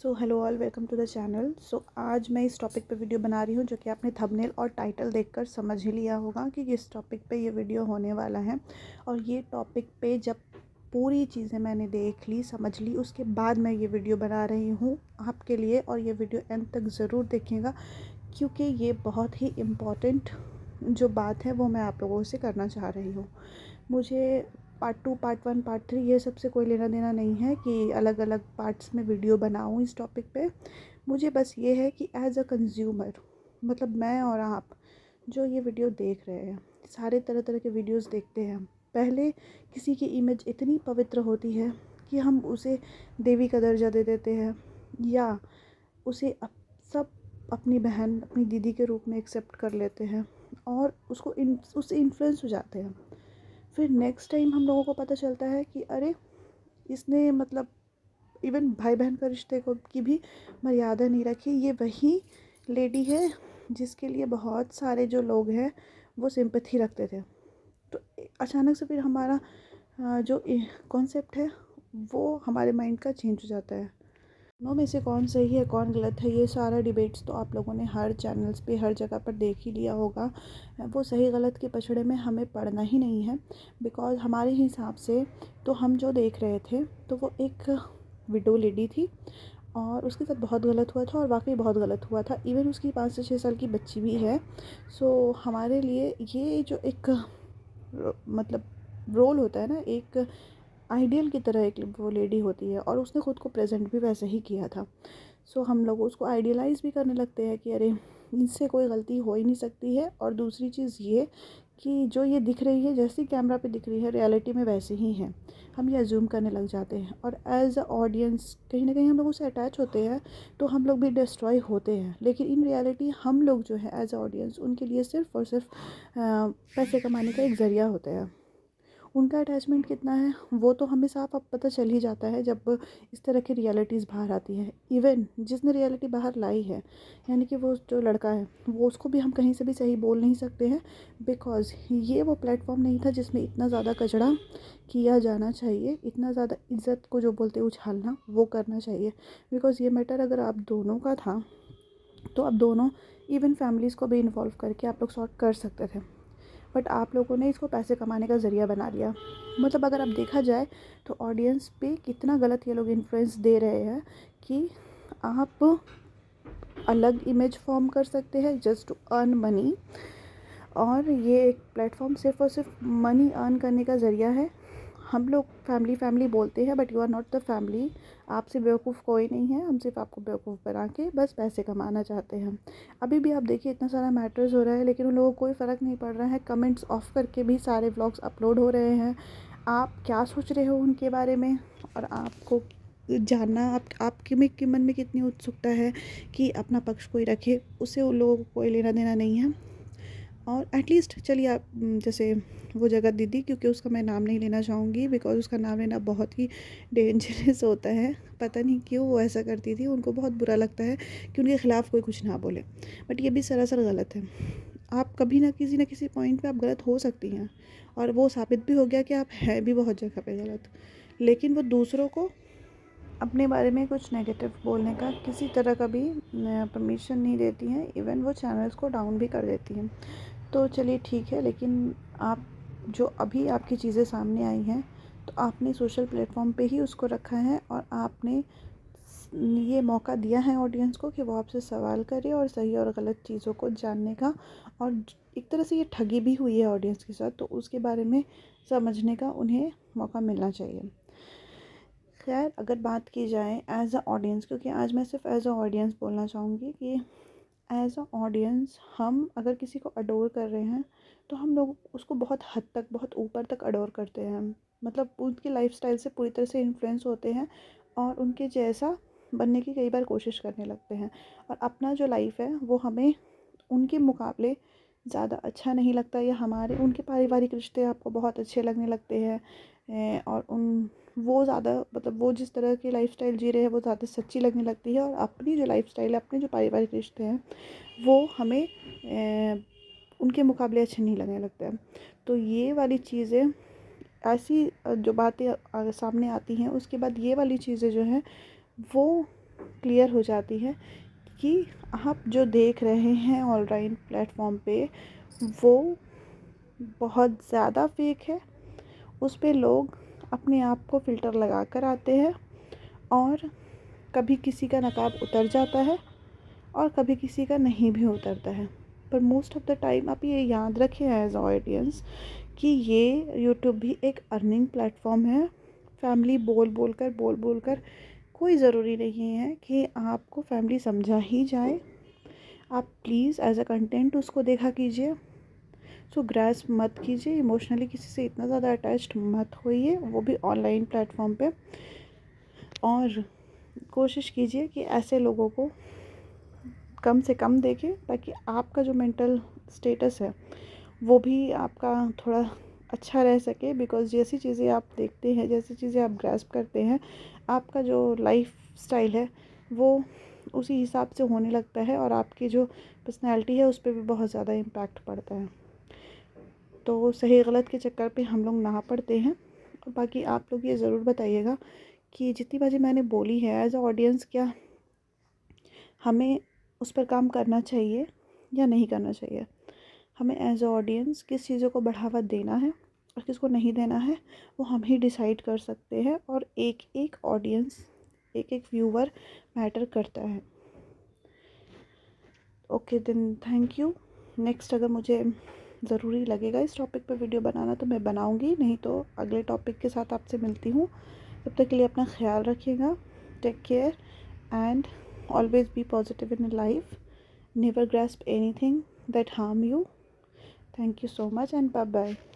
So hello all, welcome to the channel. आज मैं इस टॉपिक पे वीडियो बना रही हूँ जो कि आपने थंबनेल और टाइटल देखकर समझ ही लिया होगा कि किस टॉपिक पे ये वीडियो होने वाला है। और ये टॉपिक पे जब पूरी चीज़ें मैंने देख ली, समझ ली, उसके बाद मैं ये वीडियो बना रही हूँ आपके लिए। और ये वीडियो एंड तक ज़रूर देखिएगा क्योंकि ये बहुत ही इम्पॉर्टेंट जो बात है वो मैं आप लोगों से करना चाह रही हूँ। मुझे पार्ट 2, पार्ट 1, पार्ट 3 ये सबसे कोई लेना देना नहीं है कि अलग अलग पार्ट्स में वीडियो बनाऊँ इस टॉपिक पे। मुझे बस ये है कि एज अ कंज्यूमर, मतलब मैं और आप जो ये वीडियो देख रहे हैं, सारे तरह तरह के वीडियोस देखते हैं। पहले किसी की इमेज इतनी पवित्र होती है कि हम उसे देवी का दर्जा दे देते हैं या उसे सब अपनी बहन, अपनी दीदी के रूप में एक्सेप्ट कर लेते हैं और उससे इन्फ्लुएंस हो जाते हैं। फिर नेक्स्ट टाइम हम लोगों को पता चलता है कि अरे इसने मतलब इवन भाई बहन का रिश्ते को की भी मर्यादा नहीं रखी। ये वही लेडी है जिसके लिए बहुत सारे जो लोग हैं वो सिंपैथी रखते थे। तो अचानक से फिर हमारा जो कॉन्सेप्ट है वो हमारे माइंड का चेंज हो जाता है। दोनों में से कौन सही है कौन गलत है, ये सारा डिबेट्स तो आप लोगों ने हर चैनल्स पे हर जगह पर देख ही लिया होगा। वो सही गलत के पछड़े में हमें पड़ना ही नहीं है। बिकॉज़ हमारे हिसाब से तो हम जो देख रहे थे तो वो एक विडो लेडी थी और उसके साथ बहुत गलत हुआ था और वाकई बहुत गलत हुआ था। इवन उसकी 5 से 6 साल की बच्ची भी है। सो हमारे लिए ये जो एक मतलब रोल होता है ना, एक आइडियल की तरह एक वो लेडी होती है और उसने ख़ुद को प्रेजेंट भी वैसे ही किया था। सो हम लोग उसको आइडियलाइज़ भी करने लगते हैं कि अरे इससे कोई गलती हो ही नहीं सकती है। और दूसरी चीज़ ये कि जो ये दिख रही है, जैसी कैमरा पे दिख रही है, रियलिटी में वैसे ही है। हम ये अज्यूम करने लग जाते हैं और एज अ ऑडियंस कहीं ना कहीं हम लोग उससे अटैच होते हैं तो हम लोग भी डिस्ट्रॉय होते हैं। लेकिन इन रियलिटी हम लोग जो है एज अ ऑडियंस उनके लिए सिर्फ़ और सिर्फ पैसे कमाने का एक ज़रिया होते हैं। उनका अटैचमेंट कितना है वो तो हमें साफ अब पता चल ही जाता है जब इस तरह की रियलिटीज़ बाहर आती है। इवन जिसने रियलिटी बाहर लाई है, यानी कि वो जो लड़का है, वो उसको भी हम कहीं से भी सही बोल नहीं सकते हैं। बिकॉज़ ये वो प्लेटफॉर्म नहीं था जिसमें इतना ज़्यादा कचड़ा किया जाना चाहिए, इतना ज़्यादा इज़्ज़त को जो बोलते हैं उछालना वो करना चाहिए। बिकॉज़ ये मैटर अगर आप दोनों का था तो आप दोनों इवन फैमिलीज़ को भी इन्वॉल्व करके आप लोग सॉर्ट कर सकते थे। बट आप लोगों ने इसको पैसे कमाने का ज़रिया बना लिया। मतलब अगर अब देखा जाए तो ऑडियंस पे कितना गलत ये लोग इन्फ्लुएंस दे रहे हैं कि आप अलग इमेज फॉर्म कर सकते हैं जस्ट टू अर्न मनी। और ये एक प्लेटफॉर्म सिर्फ और सिर्फ मनी अर्न करने का ज़रिया है। हम लोग फैमिली फैमिली बोलते हैं but you are not the family. आपसे बेवकूफ़ कोई नहीं है, हम सिर्फ आपको बेवकूफ़ बना के बस पैसे कमाना चाहते हैं। अभी भी आप देखिए इतना सारा मैटर्स हो रहा है लेकिन उन लोगों को कोई फ़र्क नहीं पड़ रहा है। कमेंट्स ऑफ करके भी सारे व्लॉग्स अपलोड हो रहे हैं। आप क्या सोच रहे हो उनके बारे में और आपको जानना आपके में के मन में कितनी उत्सुकता है कि अपना पक्ष कोई रखे, उससे उन लोगों को कोई लेना देना नहीं है। और एटलीस्ट चलिए आप जैसे वो जगत दीदी, क्योंकि उसका मैं नाम नहीं लेना चाहूँगी बिकॉज़ उसका नाम लेना बहुत ही डेंजरस होता है। पता नहीं क्यों वो ऐसा करती थी, उनको बहुत बुरा लगता है कि उनके ख़िलाफ़ कोई कुछ ना बोले। बट ये भी सरासर गलत है। आप कभी ना किसी पॉइंट पे आप गलत हो सकती हैं और वो साबित भी हो गया कि आप है भी बहुत जगह पे गलत। लेकिन वो दूसरों को अपने बारे में कुछ नेगेटिव बोलने का किसी तरह का भी परमिशन नहीं देती हैं। इवन वो चैनल्स को डाउन भी कर देती हैं। तो चलिए ठीक है, लेकिन आप जो अभी आपकी चीज़ें सामने आई हैं तो आपने सोशल प्लेटफॉर्म पे ही उसको रखा है और आपने ये मौका दिया है ऑडियंस को कि वो आपसे सवाल करे और सही और गलत चीज़ों को जानने का। और एक तरह से ये ठगी भी हुई है ऑडियंस के साथ, तो उसके बारे में समझने का उन्हें मौका मिलना चाहिए। खैर, अगर बात की जाए एज अ ऑडियंस, क्योंकि आज मैं सिर्फ एज अ ऑडियंस बोलना चाहूँगी कि एज अ ऑडियंस हम अगर किसी को अडोर कर रहे हैं तो हम लोग उसको बहुत हद तक, बहुत ऊपर तक अडोर करते हैं। मतलब उनकी लाइफस्टाइल से पूरी तरह से इन्फ्लुएंस होते हैं और उनके जैसा बनने की कई बार कोशिश करने लगते हैं। और अपना जो लाइफ है वो हमें उनके मुकाबले ज़्यादा अच्छा नहीं लगता, या हमारे उनके पारिवारिक रिश्ते आपको बहुत अच्छे लगने लगते हैं और वो ज़्यादा मतलब वो जिस तरह की लाइफस्टाइल जी रहे हैं वो ज़्यादा सच्ची लगने लगती है। और अपनी जो लाइफस्टाइल है, अपने जो पारिवारिक रिश्ते हैं वो हमें उनके मुकाबले अच्छे नहीं लगने लगते हैं। तो ये वाली चीज़ें ऐसी जो बातें सामने आती हैं, उसके बाद ये वाली चीज़ें जो हैं वो क्लियर हो जाती है कि आप जो देख रहे हैं ऑनलाइन प्लेटफॉर्म पे वो बहुत ज़्यादा फेक है। उस पे लोग अपने आप को फ़िल्टर लगा कर आते हैं और कभी किसी का नकाब उतर जाता है और कभी किसी का नहीं भी उतरता है। पर मोस्ट ऑफ़ द टाइम आप ये याद रखें एज ऑडियंस कि ये यूट्यूब भी एक अर्निंग प्लेटफॉर्म है। फैमिली बोल बोल कर कोई ज़रूरी नहीं है कि आपको फैमिली समझा ही जाए। आप प्लीज़ एज अ कंटेंट उसको देखा कीजिए। सो ग्रैस्प मत कीजिए, इमोशनली किसी से इतना ज़्यादा अटैच्ड मत होइए, वो भी ऑनलाइन प्लेटफॉर्म पे। और कोशिश कीजिए कि ऐसे लोगों को कम से कम देखें ताकि आपका जो मेंटल स्टेटस है वो भी आपका थोड़ा अच्छा रह सके। बिकॉज़ जैसी चीज़ें आप देखते हैं, जैसी चीज़ें आप ग्रैस्प करते हैं, आपका जो लाइफ स्टाइल है वो उसी हिसाब से होने लगता है और आपकी जो पर्सनैलिटी है उस पर भी बहुत ज़्यादा इम्पैक्ट पड़ता है। तो सही गलत के चक्कर पे हम लोग ना पड़ते हैं। और बाकी आप लोग ये ज़रूर बताइएगा कि जितनी बातें मैंने बोली है एज अ ऑडियंस, क्या हमें उस पर काम करना चाहिए या नहीं करना चाहिए। हमें एज अ ऑडियंस किस चीज़ों को बढ़ावा देना है और किसको नहीं देना है वो हम ही डिसाइड कर सकते हैं। और एक एक ऑडियंस, एक एक व्यूवर मैटर करता है। Okay then, thank you. Next अगर मुझे ज़रूरी लगेगा इस टॉपिक पे वीडियो बनाना तो मैं बनाऊंगी, नहीं तो अगले टॉपिक के साथ आपसे मिलती हूँ। तब तक के लिए अपना ख्याल रखिएगा। Take care and always be positive in life. Never grasp anything that harm you. Thank you so much and bye bye.